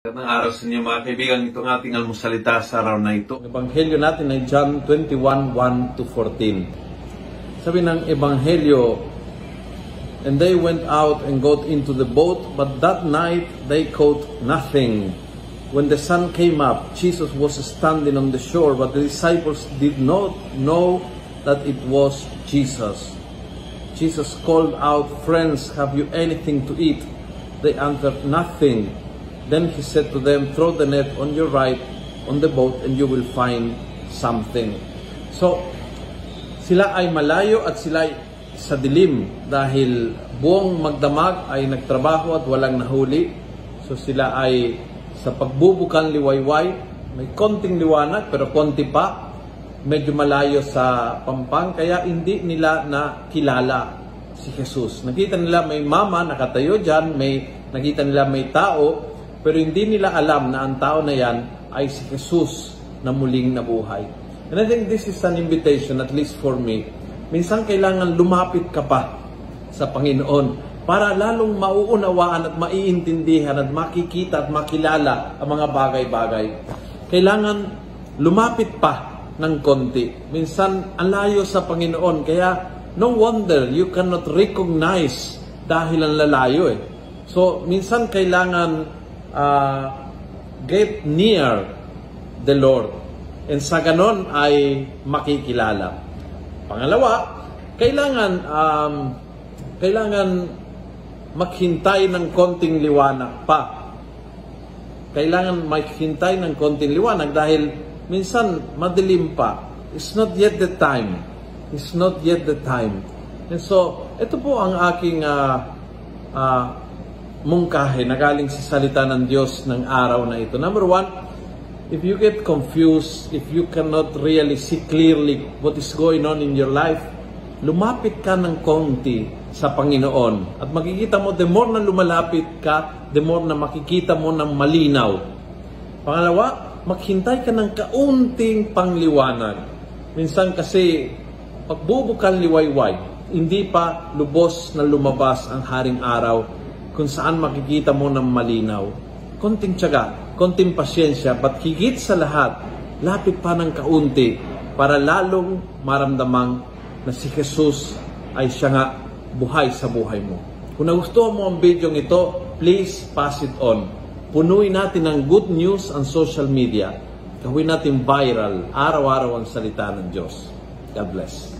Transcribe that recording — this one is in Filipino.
Magandang araw sa inyo mga kaibigan. Itong ating almusalita sa araw na ito. Ang ebanghelyo natin ay John 21:1-14. Sabi ng ebanghelyo, "And they went out and got into the boat, but that night they caught nothing. When the sun came up, Jesus was standing on the shore, but the disciples did not know that it was Jesus. Jesus called out, 'Friends, have you anything to eat?' They answered, 'Nothing.' Then he said to them, 'Throw the net on your right on the boat and you will find something.'" So, sila ay malayo at sila ay sa dilim dahil buong magdamag ay nagtrabaho at walang nahuli. So sila ay sa pagbubukan liwayway, may konting liwanag pero konti pa, medyo malayo sa pampang, kaya hindi nila nakilala si Jesus. Nakita nila may mama nakatayo dyan, nakita nila may tao, pero hindi nila alam na ang tao na yan ay si Jesus na muling nabuhay. And I think this is an invitation, at least for me. Minsan kailangan lumapit ka pa sa Panginoon para lalong mauunawaan at maiintindihan at makikita at makilala ang mga bagay-bagay. Kailangan lumapit pa ng konti. Minsan ang layo sa Panginoon, kaya no wonder you cannot recognize dahil ang lalayo eh. So minsan kailangan get near the Lord. And sa ganon ay makikilala. Pangalawa, kailangan maghintay ng konting liwanag pa. Kailangan maghintay ng konting liwanag dahil minsan madilim pa. It's not yet the time. It's not yet the time. And so, ito po ang aking mungkahe na galing sa salita ng Diyos ng araw na ito. Number one, if you get confused, if you cannot really see clearly what is going on in your life, lumapit ka ng konti sa Panginoon. At makikita mo, the more na lumalapit ka, the more na makikita mo ng malinaw. Pangalawa, maghintay ka ng kaunting pangliwanag. Minsan kasi, pagbubukan liwayway, hindi pa lubos na lumabas ang haring araw kung saan makikita mo ng malinaw. Konting tiyaga, konting pasyensya, but higit sa lahat, lapit pa ng kaunti para lalong maramdamang na si Jesus ay siya nga buhay sa buhay mo. Kung nagustuhan mo ang video ito, please pass it on. Punuin natin ng good news ang social media. Gawin natin viral, araw-araw ang salita ng Diyos. God bless.